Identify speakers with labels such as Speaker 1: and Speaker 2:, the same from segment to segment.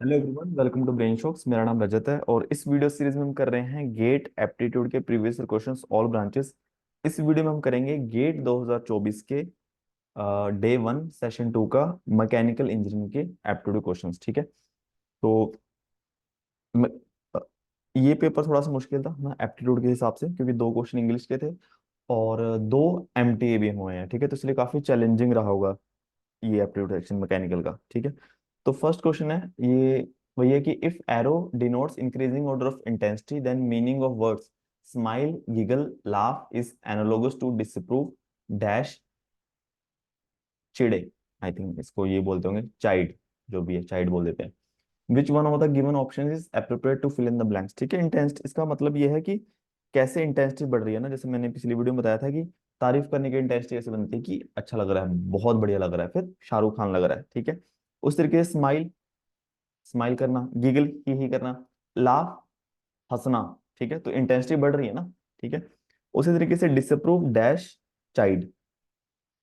Speaker 1: Hello everyone, welcome to Brain Shocks. मेरा नाम रजत है और इस वीडियो सीरीज में हम कर रहे हैं गेट एप्टीट्यूड के previous year questions all branches. इस वीडियो में हम करेंगे गेट 2024 के डे वन सेशन टू का मैकेनिकल इंजीनियरिंग के एप्टीट्यूड क्वेश्चंस। ठीक है। तो म- अ, ये पेपर थोड़ा सा मुश्किल था ना एप्टीट्यूड के हिसाब से, क्योंकि दो क्वेश्चन इंग्लिश के थे और दो एमटीए भी हुए हैं। ठीक है, तो इसलिए काफी चैलेंजिंग रहा होगा ये एप्टीट्यूड सेक्शन मैकेनिकल का। ठीक है, तो फर्स्ट क्वेश्चन है ये, वही है कि if arrow denotes increasing order of intensity then meaning of words smile, giggle, laugh is analogous to disapprove dash चिड़े। आई थिंक इसको ये बोलते होंगे चाइड, जो भी है चाइड बोल देते हैं। Which one of the given option is appropriate to fill in the blanks. ठीक है, इंटेंसिटी इसका मतलब ये है कि कैसे इंटेंसिटी बढ़ रही है ना, जैसे मैंने पिछली वीडियो में बताया था कि तारीफ करने की इंटेंसिटी ऐसे बनती है कि अच्छा लग रहा है, बहुत बढ़िया लग रहा है, फिर शाहरुख खान लग रहा है। ठीक है, उस तरीके से स्माइल, स्माइल करना, गिगल ही करना, लाफ हंसना। ठीक है, तो इंटेंसिटी बढ़ रही है ना। ठीक है, उसी तरीके से डिसअप्रूव डैश चाइल्ड।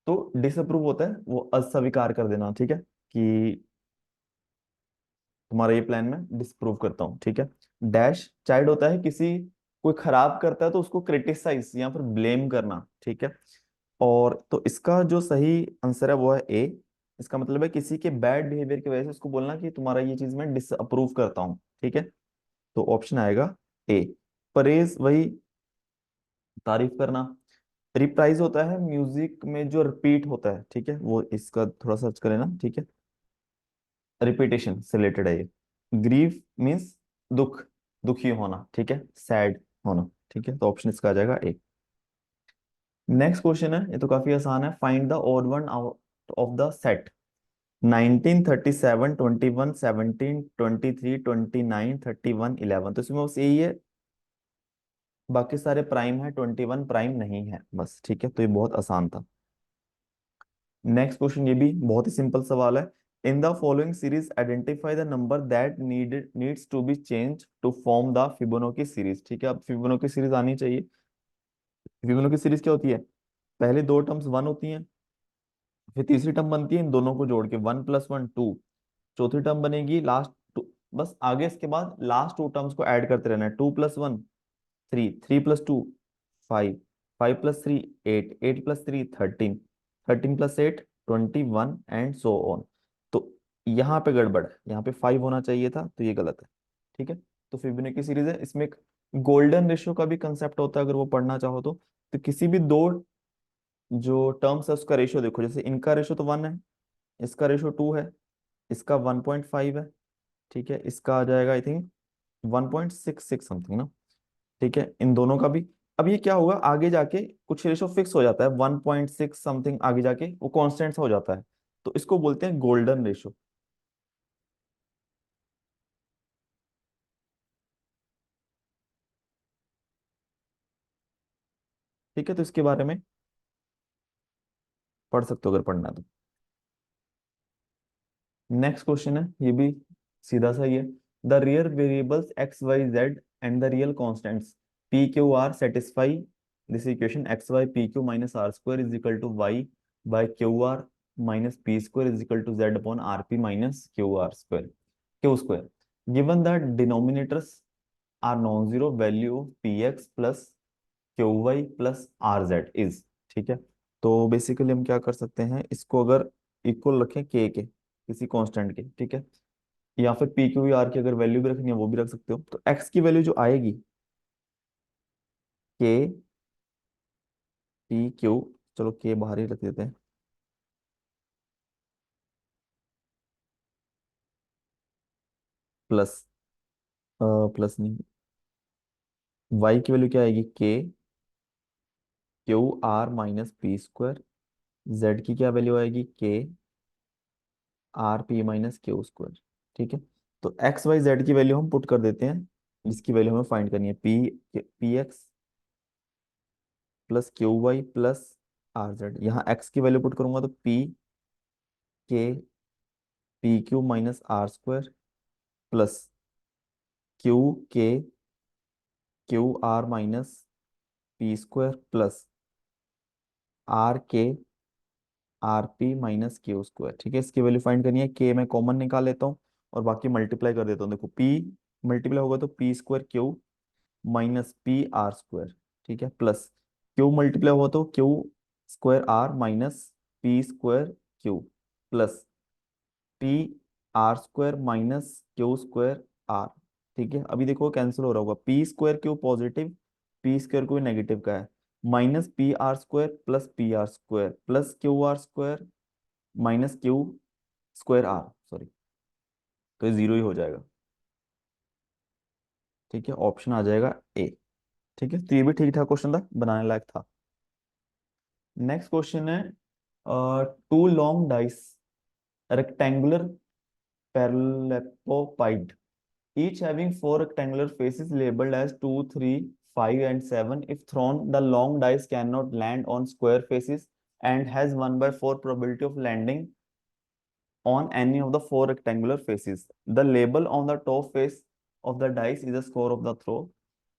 Speaker 1: तो डिसअप्रूव होता है वो अस्वीकार कर देना। ठीक है, कि तुम्हारा ये प्लान मैं डिसप्रूव करता हूँ। ठीक है, डैश चाइल्ड होता है किसी, कोई खराब करता है तो उसको क्रिटिसाइज या फिर ब्लेम करना। ठीक है, और तो इसका जो सही आंसर है वो है ए। इसका मतलब है किसी के बैड बिहेवियर की वजह से उसको बोलना कि तुम्हारा ये चीज मैं डिसअप्रूव करता हूँ। ठीक है, तो ऑप्शन आएगा ए। परेज वही तारीफ करना। रिप्राइज होता है म्यूजिक में जो रिपीट होता है। ठीक है, वो इसका थोड़ा सर्च करें ना। ठीक है, रिपीटेशन से रिलेटेड है ये। ग्रीफ मीन्स दुख, दुखी होना। ठीक है, सैड होना। ठीक है, तो ऑप्शन इसका आ जाएगा ए। नेक्स्ट क्वेश्चन है, ये तो काफी आसान है। Find the odd one out of the set 19, 37, 21, 17, 23, 29, 31, 11। तो इसमें बस यही है, बाकी सारे प्राइम है, 21 प्राइम नहीं है बस। ठीक है, तो ये बहुत आसान था। नेक्स्ट क्वेश्चन ये भी बहुत ही सिंपल सवाल है। In the following series identify the number that needs to be change to form the Fibonacci series. ठीक है, अब फिबोनाची सीरीज आनी चाहिए। फिबोनाची सीरीज क्या होती है? पहले दो टर्म्स वन होती हैं, फिर तीसरी टर्म बनती है इन दोनों को जोड़ के वन प्लस वन टू, चौथी टर्म बनेगी लास्ट टू। बस आगे इसके बाद लास्ट टू टर्म्स को ऐड करते रहना है। Two plus one three, three plus two five, five plus three eight, eight plus three thirteen, thirteen plus eight 21 and so on. तो यहाँ पे गड़बड़ है, यहाँ पे फाइव होना चाहिए था, तो ये गलत है। ठीक है, तो फिबोनाची सीरीज है, इसमें एक गोल्डन रेशियो का भी कंसेप्ट होता है, अगर वो पढ़ना चाहो तो किसी भी दो जो टर्म्स है उसका रेशियो देखो, जैसे इनका रेशियो तो वन है, इसका रेशियो टू है, इसका 1.5 है। ठीक है, इसका आ जाएगा आई थिंक 1.66 समथिंग ना। ठीक है, इन दोनों का भी। अब ये क्या होगा आगे जाके, कुछ रेशो फिक्स हो जाता है 1.6 समथिंग, आगे जाके वो कांस्टेंट सा हो जाता है, तो इसको बोलते हैं गोल्डन रेशो। ठीक है, तो इसके बारे में पढ़ सकते हो अगर पढ़ना है तो। नेक्स्ट क्वेश्चन है, ये भी सीधा सा ही है। The real variables x y z and the real constants p q r satisfy this equation x y p q minus r square is equal to y by q are minus P square is equal to z upon r P minus q r square, q square. Given the denominators are non zero, value p x plus q y plus r z is. ठीक है, तो basically हम क्या कर सकते हैं, इसको अगर इक्वल रखें के किसी कांस्टेंट के। ठीक है, या फिर पी क्यू आर की अगर वैल्यू भी रखनी है वो भी रख सकते हो। तो एक्स की वैल्यू जो आएगी के पी क्यू, चलो के बाहर ही रख देते हैं, प्लस प्लस नहीं, वाई की वैल्यू क्या आएगी के Q R minus P square, z की क्या वैल्यू आएगी के R P minus Q square. ठीक है, तो एक्स वाई जेड की वैल्यू हम पुट कर देते हैं, जिसकी वैल्यू हमें फाइंड करनी है। P x plus q y plus r z. यहाँ एक्स की वैल्यू पुट करूंगा तो पी के p q minus r square plus Q K Q R minus P square plus R K R P minus Q square. ठीक है, इसकी value find करनी है। के मैं कॉमन निकाल लेता हूँ, और बाकी मल्टीप्लाई कर देता हूँ। देखो पी मल्टीप्लाई होगा तो p square q minus p r square, ठीक है, प्लस क्यू मल्टीप्लाई हुआ तो q square r minus P square q, plus p r square minus Q square r. ठीक है, अभी देखो कैंसिल हो रहा होगा, p square q positive, p square q negative का है, minus p r square plus p r square plus q r square minus Q square r, sorry, तो ये जीरो ही हो जाएगा। ठीक है, ऑप्शन आ जाएगा ए। ठीक है, तो ये भी ठीक ठाक क्वेश्चन था, बनाने लायक था। नेक्स्ट क्वेश्चन है, two long dice rectangular parallelepiped each having four rectangular faces labeled as 2, 3, 5 and 7. If thrown, the long dice cannot land on square faces and has 1 by 4 probability of landing on any of the four rectangular faces. The label on the top face of the dice is the score of the throw.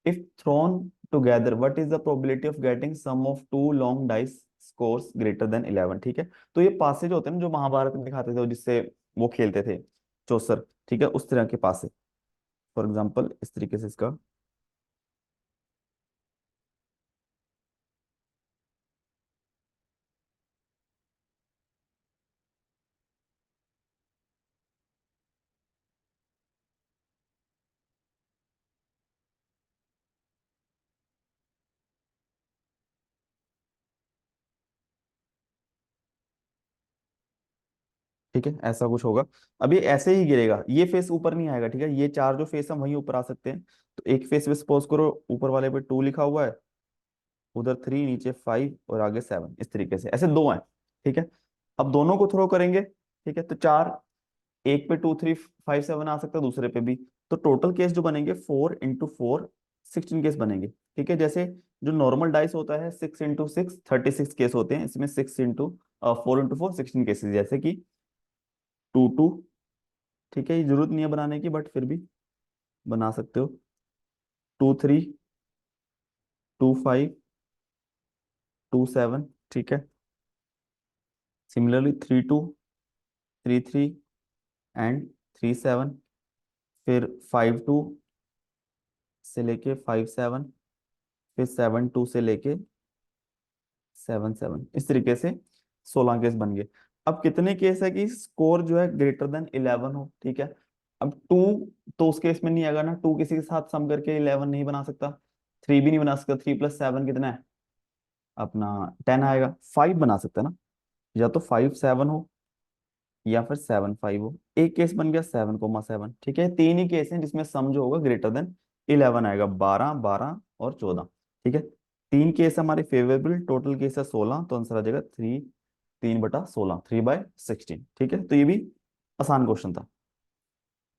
Speaker 1: If thrown together, what is the probability of getting sum of two long dice scores greater than 11? ठीक है, तो ये पासे जो होते हैं ना, जो महाभारत में दिखाते थे और जिससे वो खेलते थे चौसर, ठीक है, उस तरह के पासे। फॉर एग्जाम्पल इस तरीके से इसका, ठीक है, ऐसा कुछ होगा। अब ये ऐसे ही गिरेगा, ये फेस ऊपर नहीं आएगा, ठीक है, ये चार जो फेस हम वहीं ऊपर आ सकते हैं। तो एक फेस पे सपोज करो ऊपर वाले पे 2 लिखा हुआ है, उधर 3, नीचे 5 और आगे 7, इस तरीके से ऐसे दो हैं। ठीक है, अब दोनों को थ्रो करेंगे, ठीक है, तो चार, एक पे 2, 3, 5, 7 आ सकता है, दूसरे पे भी। तो टोटल केस जो बनेंगे 4 × 4 16 केस बनेंगे। ठीक है, जैसे जो नॉर्मल डाइस होता है 6 × 6 36 केस होते हैं, इसमें 4 × 4 16 केसेस, जैसे कि 2 2। ठीक है, ये जरूरत नहीं है बनाने की, बट फिर भी बना सकते हो। 2 3, 2 5, 2 7, ठीक है, सिमिलरली 3 2, 3 3 एंड 3 7, फिर 5 2 से लेके 5 7, फिर 7 2 से लेके 7 7, इस तरीके से 16 केस बन गए। अब कितने केस है कि स्कोर जो है ग्रेटर देन 11 हो? ठीक है, अब 2 तो उस केस में नहीं आएगा ना, 2 किसी के साथ सम करके 11 नहीं बना सकता, 3 भी नहीं बना सकता, 3 + 7 कितना है अपना 10 आएगा। 5 बना सकता है ना, या तो 5 7 हो या फिर 7 5 हो। एक केस बन गया 7 7, ठीक है, तीन ही केस हैं जिसमें सम जो होगा ग्रेटर देन 11 आएगा, 12 12 और 14। ठीक है, तीन केस हमारे फेवरेबल, टोटल केस है 16, तो आंसर आ जाएगा 3/16, 3/16। ठीक है, तो ये भी आसान क्वेश्चन था।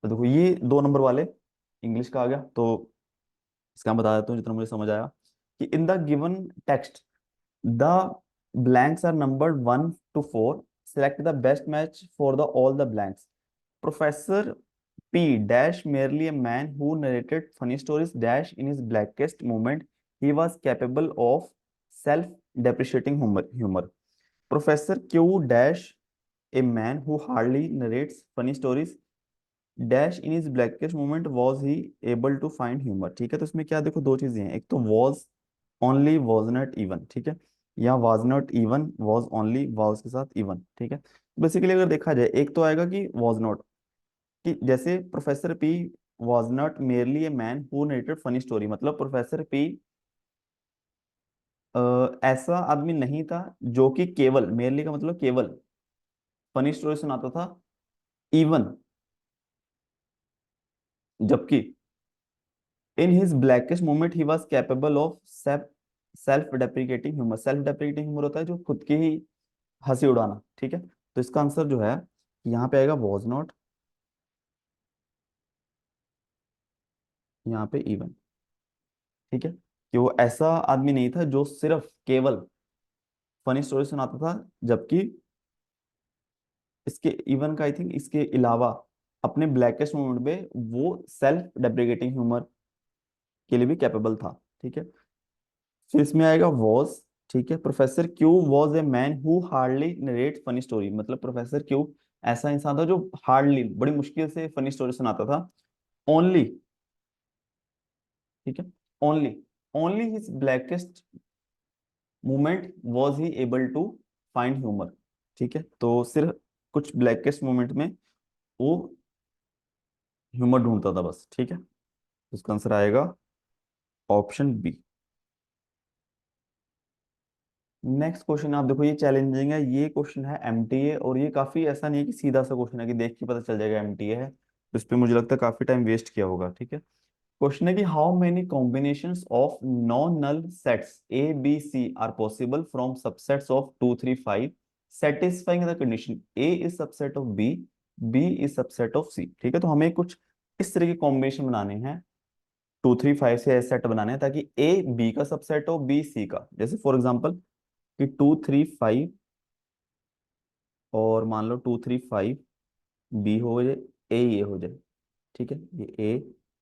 Speaker 1: तो देखो ये 2 नंबर वाले इंग्लिश का आ गया, तो इसका मैं बता देता हूँ जितना मुझे समझ आया, कि in the given text the blanks are numbered 1 to 4. Select the best match for the all the blanks. Professor P dash merely a man who narrated funny stories dash in his blackest moment. He was capable of self-depreciating humor. Professor Q dash a man who hardly narrates funny stories dash in his blackest moment was he able to find humor। ठीक है, तो इसमें क्या देखो, दो चीजें हैं, एक तो was only, was not even, ठीक है, या was not even, was only, was के साथ even। ठीक है, बेसिकली अगर देखा जाए, एक तो आएगा कि was not, कि जैसे professor P was not merely a man who narrated funny story, मतलब प्रोफेसर पी ऐसा आदमी नहीं था जो कि केवल, merely का मतलब केवल, फनी स्टोरी सुनाता था, इवन, जबकि in his blackest moment he was capable of self deprecating humour. Self deprecating humour होता है जो खुद की ही हंसी उड़ाना। ठीक है, तो इसका आंसर जो है यहाँ पे आएगा वॉज नॉट, यहाँ पे इवन। ठीक है, कि वो ऐसा आदमी नहीं था जो सिर्फ केवल फनी स्टोरी सुनाता था, जबकि इसके इवन का, आई थिंक इसके अलावा अपने ब्लैकेस्ट मोमेंट में वो सेल्फ डेप्रिकेटिंग ह्यूमर के लिए भी कैपेबल था। ठीक है, फिर इसमें आएगा वॉज। ठीक है, professor Q was a man who hardly narrate funny story, मतलब प्रोफेसर क्यू ऐसा इंसान था जो हार्डली, बड़ी मुश्किल से फनी स्टोरी सुनाता था। ओनली, ठीक है, only, only his blackest moment was he able to find humour. ठीक है, तो सिर्फ कुछ ब्लैकेस्ट मोमेंट में वो ह्यूमर ढूंढता था बस। ठीक है, इसका आंसर आएगा ऑप्शन बी। नेक्स्ट क्वेश्चन आप देखो, ये चैलेंजिंग है, ये क्वेश्चन है एमटीए, और ये काफी ऐसा नहीं है कि सीधा सा क्वेश्चन है कि देख के पता चल जाएगा एमटीए है, तो इस पे मुझे लगता है काफी टाइम वेस्ट किया होगा। ठीक है, क्वेश्चन है कि how many combinations of non null sets A B C are possible from subsets of 2 3 5 satisfying the condition A is subset of B, B is subset of C. ठीक है, तो हमें कुछ इस तरह के कॉम्बिनेशन बनाने हैं, 2 3 5 से ऐसे सेट बनाने हैं ताकि ए बी का सबसेट हो, बी सी का। जैसे फॉर एग्जांपल कि 2 3 5, और मान लो 2 3 5 बी हो जाए, ए ये हो जाए। ठीक है, ये ए,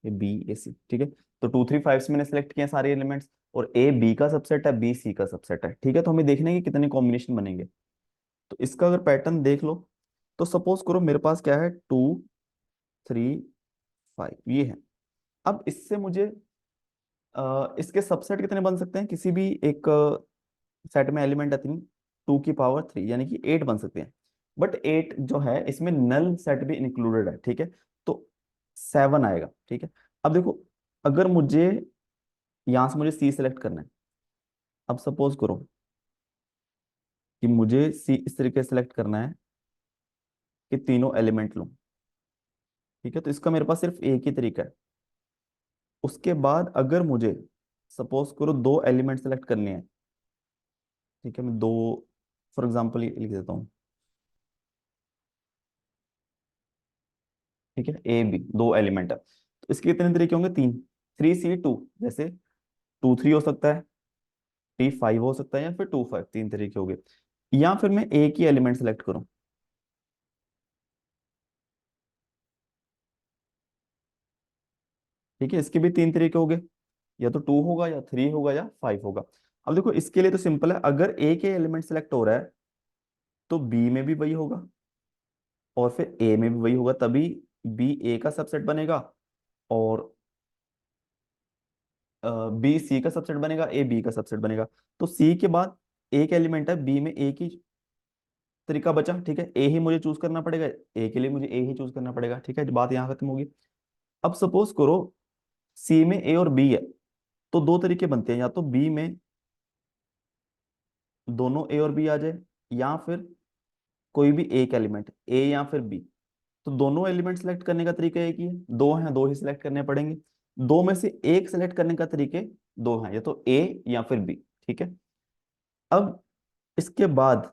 Speaker 1: ये बी, ये सी। ठीक है, तो 2 3 5 से मैंने सेलेक्ट किया सारे एलिमेंट्स, और ए बी का सबसेट है, बी सी का सबसेट है। ठीक है, तो हमें देखना है कि कितने कॉम्बिनेशन बनेंगे। तो इसका अगर पैटर्न देख लो, तो सपोज करो मेरे पास क्या है, 2 3 5 ये है। अब इससे मुझे इसके सबसेट कितने बन सकते हैं, किसी भी एक सेट में एलिमेंट है 2 की पावर 3 यानी कि 8 बन सकते हैं। बट 8 जो है इसमें नल सेट भी इंक्लूडेड है। ठीक है, तो 7 आएगा। ठीक है, अब देखो, अगर मुझे यहां से मुझे सी सेलेक्ट करना है, अब सपोज करो कि मुझे सी इस तरीके से सेलेक्ट करना है कि तीनों एलिमेंट लूं। ठीक है, तो इसका मेरे पास सिर्फ एक ही तरीका है। उसके बाद अगर मुझे सपोज करो दो एलिमेंट सेलेक्ट करने हैं, ठीक है, मैं दो फॉर एग्जांपल लिख देता हूँ। ठीक है, ए बी दो एलिमेंट है, तो इसके कितने तरीके होंगे, तीन। 3 C 2, जैसे 2 3 हो सकता है, T 5 हो सकता है, या फिर 2 5, तीन तरीके हो गए। या फिर मैं एक ही एलिमेंट सेलेक्ट करूं। ठीक है, इसके भी तीन तरीके हो गए, या तो 2 होगा, या 3 होगा, या 5 होगा। अब देखो इसके लिए तो सिंपल है, अगर एक ही एलिमेंट सेलेक्ट हो रहा है तो बी में भी वही होगा, और फिर ए में भी वही होगा, तभी बी ए का सबसेट बनेगा, और बी सी का सबसेट बनेगा, ए बी का सबसेट बनेगा। तो सी के बाद एक एलिमेंट है, बी में एक ही तरीका बचा। ठीक है, ए ही मुझे चूज करना पड़ेगा, ए के लिए मुझे ए ही चूज करना पड़ेगा। ठीक है, बात यहाँ खत्म होगी। अब सपोज करो सी में ए और बी है, तो दो तरीके बनते हैं, या तो बी में दोनों ए और बी आ जाए, या फिर कोई भी एक एलिमेंट ए या फिर बी। तो दोनों एलिमेंट सेलेक्ट करने का तरीका एक ही है, दो हैं, दो ही सिलेक्ट करने पड़ेंगे। दो में से एक सेलेक्ट करने का तरीके दो हैं, या तो ए या फिर बी। ठीक है, अब इसके बाद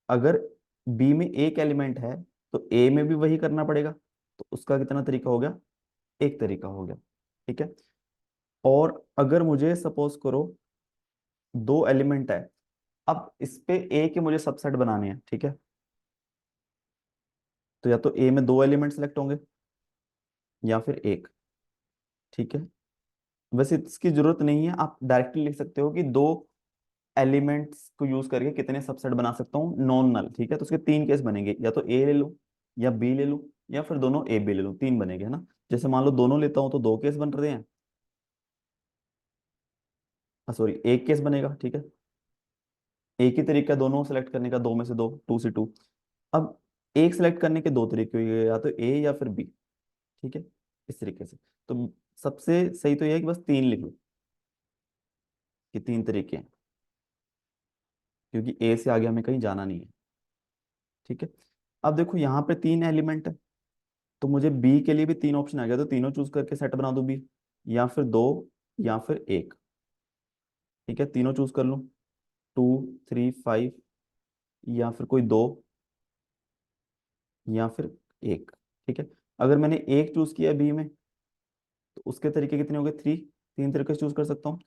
Speaker 1: अगर बी में एक एलिमेंट है तो ए में भी वही करना पड़ेगा, तो उसका कितना तरीका हो गया, एक तरीका हो गया। ठीक है, और अगर मुझे सपोज करो दो एलिमेंट है, अब इस पे ए के मुझे सबसेट बनाने हैं। ठीक है, तो या तो ए में दो एलिमेंट सेलेक्ट होंगे, या फिर एक। ठीक है, वैसे इसकी जरूरत नहीं है, आप डायरेक्टली लिख सकते हो कि दो एलिमेंट्स को यूज करके कितने सबसेट बना सकता हूँ नॉन नल। ठीक है, तो उसके तीन केस बनेंगे, या तो ए ले लो, या बी ले लो, या फिर दोनों ए बी ले लो, तीन बनेंगे, है ना। जैसे मान लो दोनों लेता हूँ तो दो केस बन रहे हैं, सॉरी एक केस बनेगा। ठीक है, एक ही तरीका है दोनों सेलेक्ट करने का, दो में से दो, 2 से 2। अब एक सेलेक्ट करने के दो तरीके हुए, या तो ए या फिर बी। ठीक है, इस तरीके से। तो सबसे सही तो यह है कि बस तीन लिख लो, कि तीन तरीके हैं, क्योंकि ए से आगे हमें कहीं जाना नहीं है। ठीक है, अब देखो यहाँ पे तीन एलिमेंट है, तो मुझे बी के लिए भी तीन ऑप्शन आ गया, तो तीनों चूज करके सेट बना दो बी, या फिर दो, या फिर एक। ठीक है, तीनों चूज कर लूँ, 2 3 5, या फिर कोई दो, या फिर एक। ठीक है, अगर मैंने एक चूज किया बी में, तो उसके तरीके कितने हो गए, 3, तीन तरीके से चूज कर सकता हूँ।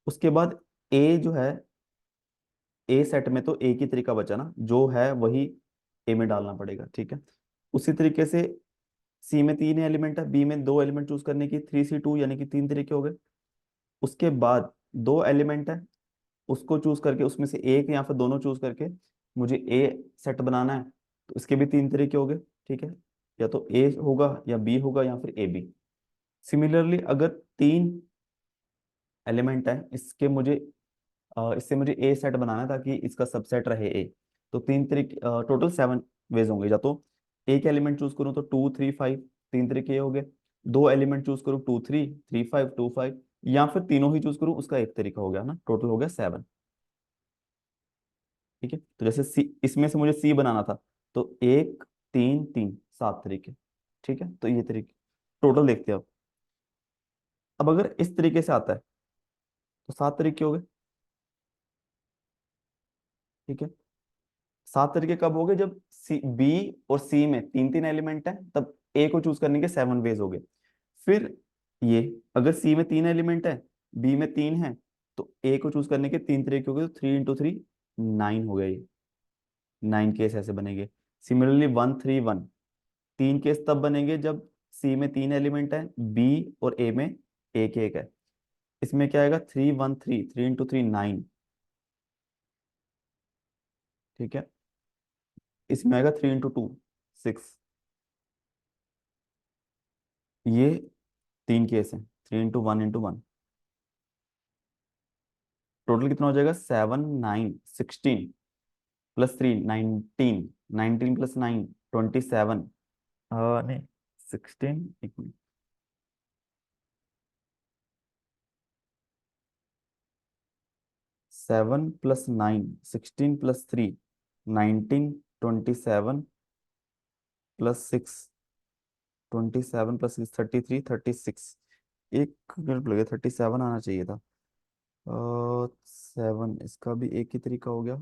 Speaker 1: उसके बाद ए जो है, ए सेट में तो एक ही तरीका बचा ना, जो है वही ए में डालना पड़ेगा। ठीक है, उसी तरीके से सी में तीन एलिमेंट है, बी में दो एलिमेंट चूज करने की, 3 C 2 यानी कि तीन तरीके हो गए। उसके बाद दो एलिमेंट है, उसको चूज करके उसमें से एक या फिर दोनों चूज करके मुझे ए सेट बनाना है, तो इसके भी तीन तरीके हो गए, ठीक है। या तो ए होगा या बी होगा या फिर ए बी। सिमिलरली अगर तीन एलिमेंट है इसके, मुझे इससे मुझे ए सेट बनाना है ताकि इसका सबसेट रहे ए। तो तीन तरीके, टोटल 7 वेज होंगे। या तो एक एलिमेंट चूज करूँ तो 2 3 5, तीन तरीके ये हो गए। दो एलिमेंट चूज करूँ 2 3 3 5 2 5, या फिर तीनों ही चूज करूँ उसका एक तरीका हो गया ना, टोटल हो गया 7। ठीक है, तो जैसे सी, इसमें से मुझे सी बनाना था, तो एक तीन तीन, 7 तरीके। ठीक है, तो ये तरीके टोटल देखते हैं अब अगर इस तरीके से आता है तो 7 तरीके हो गए। ठीक है, 7 तरीके कब हो गए, जब सी बी और सी में तीन तीन एलिमेंट है, तब ए को चूज करने के 7 वेज हो गए। फिर ये, अगर सी में तीन एलिमेंट है, बी में तीन है, तो ए को चूज करने के तीन तरीके हो गए, तो 3 × 3 9 हो गया ये। 9 केस ऐसे बनेंगे। सिमिलरली 1 3 1, तीन केस तब बनेंगे जब सी में तीन एलिमेंट है, बी और ए में एक एक है। इसमें क्या आएगा, 3 1 3, 3 × 3 9। ठीक है, इसमें आएगा 3 × 2 6। ये तीन केस हैं, 3 × 1 × 1। टोटल कितना हो जाएगा, 7 9 16 +3 19, 19 + 9 27। नहीं, 16, एक मिनट, 7 + 9 16 + 3 19, 27 +6 27 + 6 33 36। एक मिनट लगे, 37 आना चाहिए था। 7, इसका भी एक ही तरीका हो गया।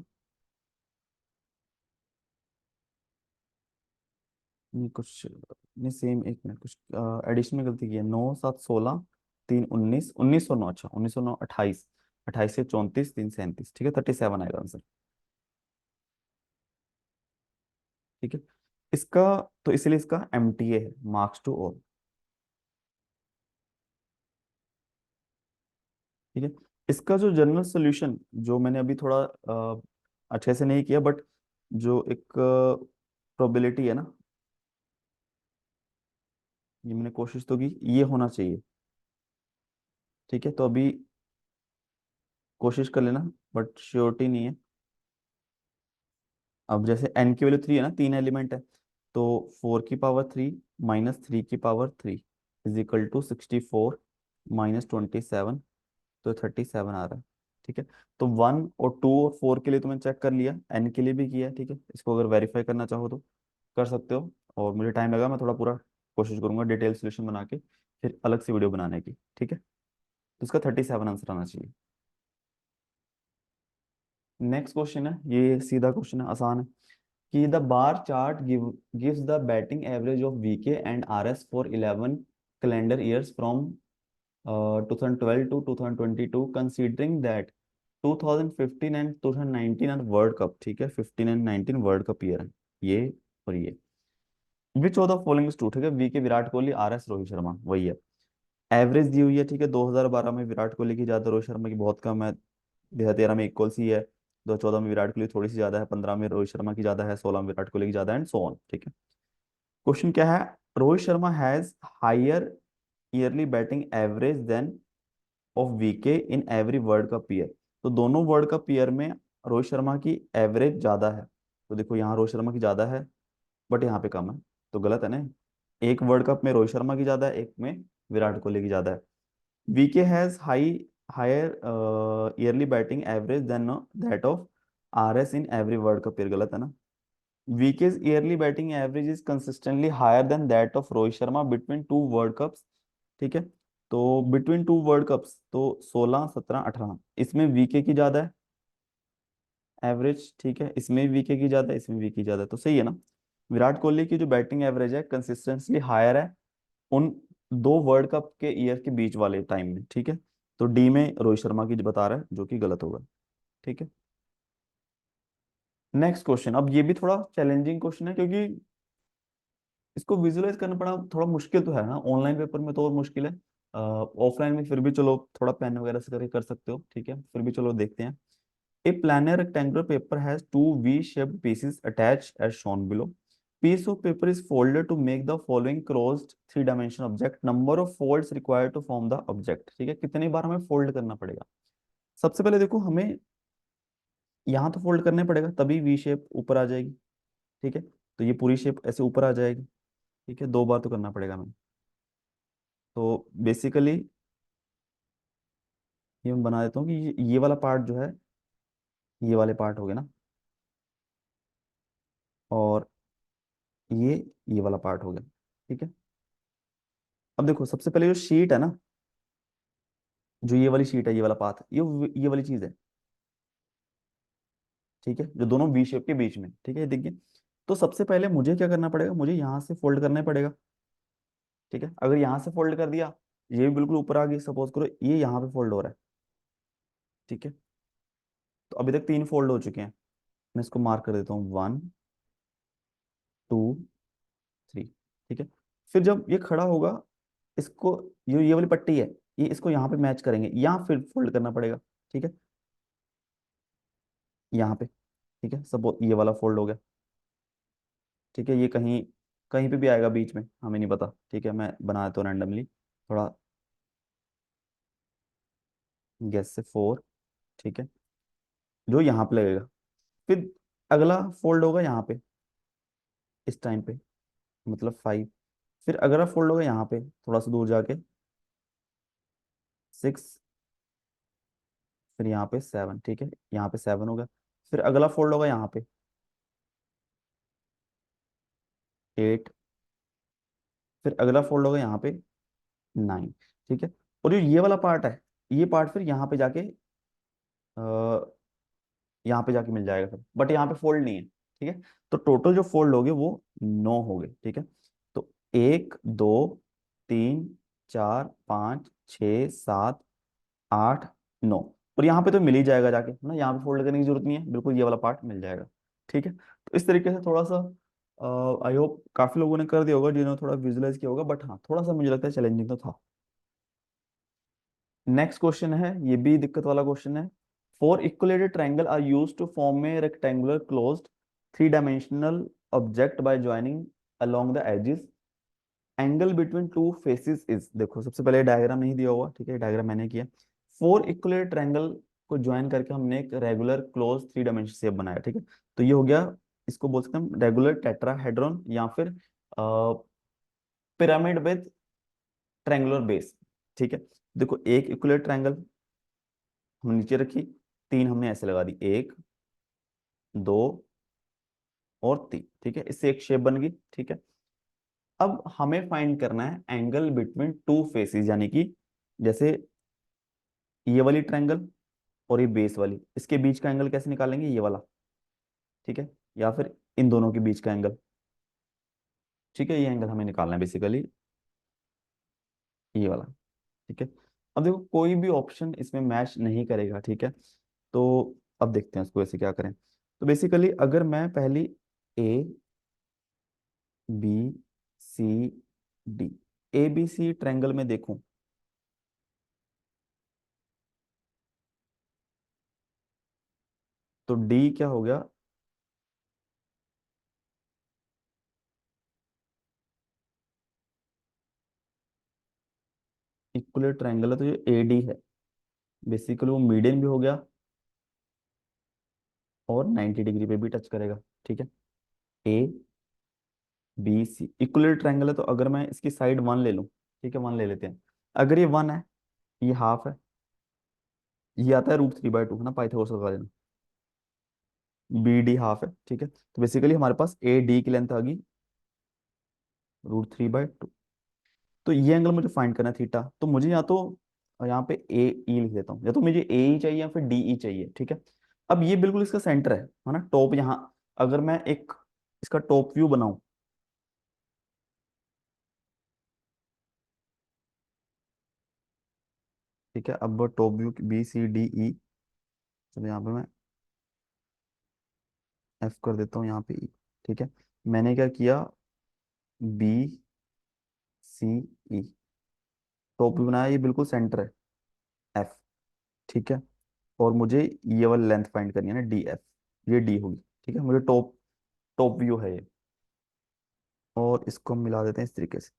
Speaker 1: नहीं कुछ, नहीं सेम, एक मिनट, कुछ एडिशन में गलती की है। 9 7 16 3 19, 1909, अच्छा 1909 28, 28 से 34 3 37, ठीक है 37 आएगा आंसर। ठीक है, इसका, तो इसलिए इसका एमटीए है, मार्क्स टू ऑल। ठीक है, इसका जो जनरल सोल्यूशन, जो मैंने अभी थोड़ा अच्छे से नहीं किया, बट जो एक प्रोबेबिलिटी है ना, ये मैंने कोशिश तो की, ये होना चाहिए। ठीक है, तो अभी कोशिश कर लेना, बट श्योरिटी नहीं है। अब जैसे n की वैल्यू 3 है ना, तीन एलिमेंट है, तो 4 की पावर 3 -3 की पावर 3 = 64 -27, तो 37 आ रहा है। ठीक है, तो 1 और 2 और 4 के लिए तो मैंने चेक कर लिया, n के लिए भी किया। ठीक है, इसको अगर वेरीफाई करना चाहो तो कर सकते हो। और मुझे टाइम लगा, मैं थोड़ा पूरा कोशिश करूंगा डिटेल सोल्यूशन बना के फिर अलग से वीडियो बनाने की। ठीक है, तो इसका 37 आंसर आना चाहिए। नेक्स्ट क्वेश्चन है, ये सीधा क्वेश्चन है, आसान है, कि the bar chart gives the batting average of VK and RS for 11 calendar years from 2012 to 2022, considering that 2015 and 2019 are world cup. ठीक है, 15 एंड 19 वर्ल्ड कप ईयर है ये, और ये which of the following is true. ठीक है, VK Virat Kohli, RS Rohit Sharma, वही है। एवरेज दी हुई है, ठीक है, 2012 में विराट कोहली की ज्यादा, रोहित शर्मा की बहुत कम है। 2013 में इक्वल सी है। 2014 में विराट कोहली थोड़ी सी ज्यादा है, 15 में रोहित शर्मा की ज्यादा है, 16 में विराट कोहली की ज्यादा है, एंड सो ऑन। ठीक है, क्वेश्चन क्या है, Rohit Sharma has higher yearly batting average than of VK in every world cup year. तो दोनों वर्ल्ड कप ईयर में रोहित शर्मा की एवरेज ज्यादा है। तो देखो यहाँ रोहित शर्मा की ज्यादा है, बट यहाँ पे कम है, तो गलत है ना। एक वर्ल्ड कप में रोहित शर्मा की ज्यादा है, एक में विराट कोहली की ज्यादा है। VK has higher yearly batting average than that of RS in every world cup year, गलत है ना। VK's yearly batting average is consistently higher than that of Rohit Sharma between two world cups. ठीक है, तो बिटवीन टू वर्ल्ड कप्स, तो 16 17 18, इसमें VK की ज्यादा है एवरेज। ठीक है, इसमें वीके की ज्यादा है, इसमें वीके की ज्यादा है, तो सही है ना। विराट कोहली की जो बैटिंग एवरेज है कंसिस्टेंटली हायर है उन दो वर्ल्ड कप के ईयर के बीच वाले टाइम में। ठीक है, तो डी में रोहित शर्मा की बता रहा है, जो कि गलत होगा। ठीक है, नेक्स्ट क्वेश्चन, अब ये भी थोड़ा चैलेंजिंग क्वेश्चन है, क्योंकि इसको विजुअलाइज करना पड़ा, थोड़ा मुश्किल तो है ना, ऑनलाइन पेपर में तो और मुश्किल है। ऑफलाइन में फिर भी चलो थोड़ा पेन वगैरह से करके कर सकते हो। ठीक है, फिर भी चलो देखते हैं। A planar rectangular paper has two V-shaped pieces attached as shown below. Piece of paper is folded to make the following closed three-dimensional object. Number of folds required to form the object. ठीक है, कितनी बार हमें fold करना पड़ेगा? सबसे पहले देखो, हमें यहाँ तो फोल्ड करने पड़ेगा, तभी वी शेप ऊपर आ जाएगी। ठीक है, तो ये पूरी शेप ऐसे ऊपर आ जाएगी। ठीक है, 2 बार तो करना पड़ेगा हमें। तो बेसिकली ये मैं बना देता हूँ कि ये वाला पार्ट जो है, ये वाले पार्ट हो गए ना, और ये ये वाला पार्ट हो गया। ठीक है, अब देखो सबसे पहले जो शीट है ना, जो ये वाली शीट है, ये वाला पाथ, ये वाली चीज है। ठीक है, जो दोनों वी शेप के बीच में, ठीक है, देखिए। तो सबसे पहले मुझे क्या करना पड़ेगा, मुझे यहाँ से फोल्ड करना ही पड़ेगा। ठीक है, अगर यहाँ से फोल्ड कर दिया, ये भी बिल्कुल ऊपर आ गई, सपोज करो ये यहाँ पे फोल्ड हो रहा है। ठीक है, तो अभी तक 3 फोल्ड हो चुके हैं। मैं इसको मार्क कर देता हूँ, 1 2 3। ठीक है, फिर जब ये खड़ा होगा, इसको, ये वाली पट्टी है, ये इसको यहाँ पे मैच करेंगे, यहाँ फिर फोल्ड करना पड़ेगा। ठीक है, यहाँ पे। ठीक है, सपोज ये वाला फोल्ड हो गया। ठीक है, ये कहीं कहीं पे भी आएगा बीच में, हमें नहीं पता। ठीक है, मैं बना देता हूँ रैंडमली थोड़ा, गैस से 4। ठीक है, जो यहाँ पे लगेगा, फिर अगला फोल्ड होगा यहाँ पे, इस टाइम पे, मतलब 5। फिर अगला फोल्ड होगा यहाँ पे, थोड़ा सा दूर जाके, 6। फिर यहाँ पे 7। ठीक है, यहाँ पे 7 होगा। फिर अगला फोल्ड होगा यहाँ पे, 8। फिर अगला फोल्ड होगा यहाँ पे, 9। ठीक है, और जो ये वाला पार्ट है, ये पार्ट फिर यहाँ पे जाके, यहाँ पे जाके मिल जाएगा फिर, बट यहाँ पे फोल्ड नहीं है। ठीक है, तो टोटल जो फोल्ड हो गए वो 9 हो गए। ठीक है, तो 1 2 3 4 5 6 7 8 9, और यहाँ पे तो मिल ही जाएगा जाके, है ना, यहाँ पे फोल्ड करने की जरूरत नहीं है, बिल्कुल ये वाला पार्ट मिल जाएगा। ठीक है, तो इस तरीके से थोड़ा सा, आई होप काफी लोगों ने कर दिया होगा जिन्होंने थोड़ा विजुअलाइज किया होगा, बट हाँ थोड़ा सा मुझे लगता है चैलेंजिंग तो था। नेक्स्ट क्वेश्चन है, ये भी दिक्कत वाला क्वेश्चन है। Four equilateral triangle are used to form a rectangular closed three dimensional object by joining along the edges. Angle between two faces is, देखो सबसे पहले डायग्राम नहीं दिया हुआ। ठीक है, डायग्राम मैंने किया। फोर इक्वलेटेड ट्रायंगल को ज्वाइन करके हमने एक regular close three dimension shape बनाया। ठीक है, तो ये हो गया, इसको बोल सकते हैं रेगुलर टेट्राहेड्रॉन, या फिर पिरामिड विद ट्रायंगुलर बेस। ठीक है, देखो एक इक्वलेट ट्रायंगल हमने नीचे रखी, 3 हमने ऐसे लगा दी, 1 2 और 3। ठीक है, इससे एक शेप बन गई। ठीक है, अब हमें फाइंड करना है एंगल बिटवीन टू फेसेस, यानी कि जैसे ये वाली ट्रायंगल और ये बेस वाली, इसके बीच का एंगल कैसे निकालेंगे, ये वाला। ठीक है, या फिर इन दोनों के बीच का एंगल। ठीक है, ये एंगल हमें निकालना है बेसिकली, ये वाला। ठीक है, अब देखो कोई भी ऑप्शन इसमें मैच नहीं करेगा। ठीक है, तो अब देखते हैं इसको ऐसे क्या करें। तो बेसिकली अगर मैं पहली A B C D, A B C triangle में देखूं, तो डी क्या हो गया, इक्वल ट्रायंगल है, तो ये ए डी है। बेसिकली वो मीडियन भी हो गया, और 90 डिग्री पे भी टच करेगा। ठीक है, A B C equal triangle है, तो अगर मैं इसकी साइड 1 ले लूं, ठीक है 1 ले लेते हैं, अगर ये 1 है, ये हाफ है, ये आता है √3/2, है ना, पाइथागोरस लगा देना। बी डी हाफ है। ठीक है, तो बेसिकली हमारे पास ए डी की लेंथ आ गई √3/2। तो ये एंगल मुझे फाइंड करना है थीटा, तो मुझे या तो यहाँ पे ए ई लिख देता हूँ, या तो मुझे ए ई चाहिए या फिर डी ई चाहिए। ठीक है, अब ये बिल्कुल इसका सेंटर है ना, टॉप यहाँ, अगर मैं एक इसका टॉप व्यू बनाऊं, ठीक है, अब top view B C D E, चलो यहाँ पे मैं एफ कर देता हूँ, यहाँ पे ई। ठीक है, मैंने क्या किया, बी सी ई टॉप व्यू बनाया, ये बिल्कुल सेंटर है, एफ। ठीक है, और मुझे ये वाली लेंथ फाइंड करनी है ना, डी एफ, ये डी होगी। ठीक है, मुझे टॉप टॉप व्यू है ये। और इसको हम मिला देते हैं इस तरीके से।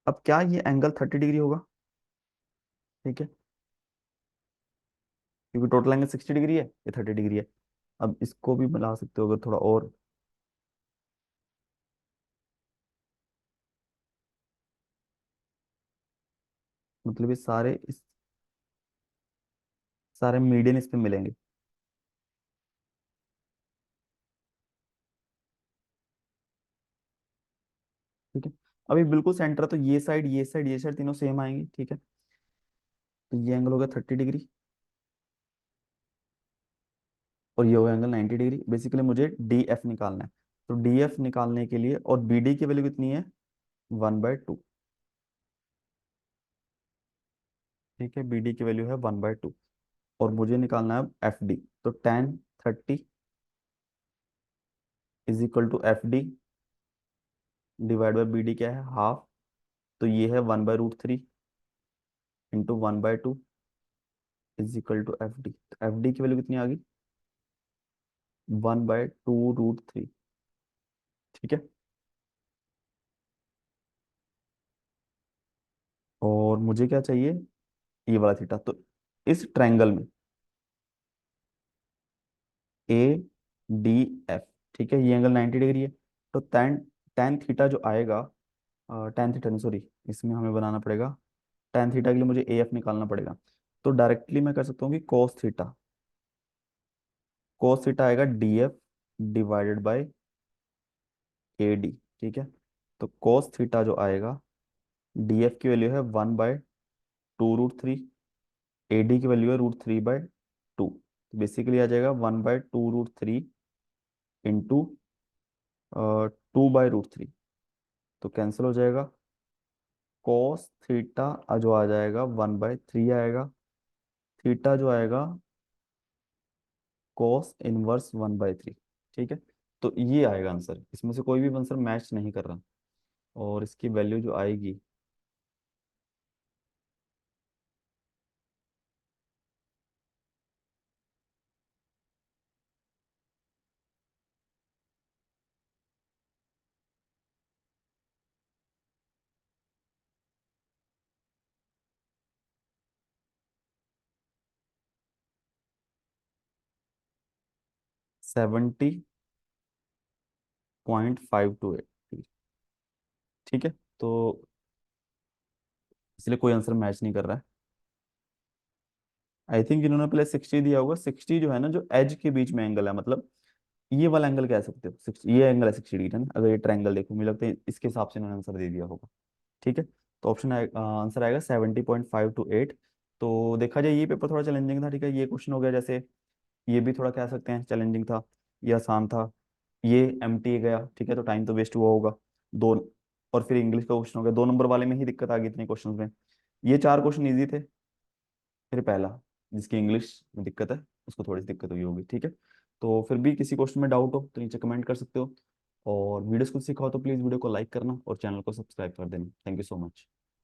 Speaker 1: अब क्या ये एंगल 30 डिग्री होगा? ठीक है, क्योंकि टोटल एंगल 60 डिग्री है, ये 30 डिग्री है। अब इसको भी मिला सकते हो अगर थोड़ा और। मतलब ये सारे इस सारे मीडियन इस पे मिलेंगे। ठीक है, अभी बिल्कुल सेंटर है, तो ये साइड ये साइड ये साइड तीनों सेम आएंगी। ठीक है, तो ये एंगल हो गया 30 डिग्री, और ये होगा एंगल 90 डिग्री। बेसिकली मुझे डी एफ निकालना है। तो डी एफ निकालने के लिए, और बी डी की वैल्यू कितनी है? 1/2। ठीक है, बी डी की वैल्यू है 1/2। और मुझे निकालना है एफ डी। तो tan 30 is equal to F D divide by B D, क्या है? हाफ। तो ये है 1/√3 into 1/2 is equal to F D. तो एफ डी की वैल्यू कितनी आ गई? 1/2√3। ठीक है, और मुझे क्या चाहिए? ये वाला थीटा। तो इस ट्रायंगल में ए डी एफ, ठीक है, ये एंगल 90 डिग्री है। तो टेन टेन थीटा जो आएगा, टेन थीटा नहीं, सॉरी, इसमें हमें बनाना पड़ेगा। टेन थीटा के लिए मुझे ए एफ निकालना पड़ेगा। तो डायरेक्टली मैं कर सकता हूँ कि कोस थीटा, कोस थीटा आएगा D F divided by A D. ठीक है, तो कोस थीटा जो आएगा, डी एफ की वैल्यू है 1/2√3, ए डी की वैल्यू है √3/2। तो बेसिकली आ जाएगा 1/2√3 इंटू 2/√3। तो कैंसिल हो जाएगा। कोस थीटा जो आ जाएगा 1/3 आएगा। थीटा जो आएगा कोस इनवर्स 1/3। ठीक है, तो ये आएगा आंसर। इसमें से कोई भी आंसर मैच नहीं कर रहा। और इसकी वैल्यू जो आएगी, 70.528। ठीक है, तो इसलिए कोई आंसर मैच नहीं कर रहा है। आई थिंक इन्होंने पहले 60 दिया होगा। 60 जो है ना, जो एज के बीच में एंगल है, मतलब ये वाला एंगल कह सकते हो। 60, ये एंगल है 60 डिग्री है ना। अगर ये ट्रायंगल देखो, मुझे लगता है इसके हिसाब से इन्होंने आंसर दे दिया होगा। ठीक है, तो ऑप्शन आंसर आएगा 70.528। तो देखा जाए, ये पेपर थोड़ा चैलेंजिंग था। ठीक है, ये क्वेश्चन हो गया जैसे, ये भी थोड़ा कह सकते हैं चैलेंजिंग था, ये आसान था। ये एम टी गया, ठीक है, तो टाइम तो वेस्ट हुआ होगा। दो, और फिर इंग्लिश का क्वेश्चन हो गया, 2 नंबर वाले में ही दिक्कत आ गई इतने क्वेश्चन में। ये 4 क्वेश्चन इजी थे। फिर पहला, जिसकी इंग्लिश में दिक्कत है, उसको थोड़ी सी दिक्कत हुई होगी। ठीक है, तो फिर भी किसी क्वेश्चन में डाउट हो तो नीचे कमेंट कर सकते हो। और वीडियोस को सीखा हो तो प्लीज़ वीडियो को लाइक करना और चैनल को सब्सक्राइब कर देना। Thank you so much.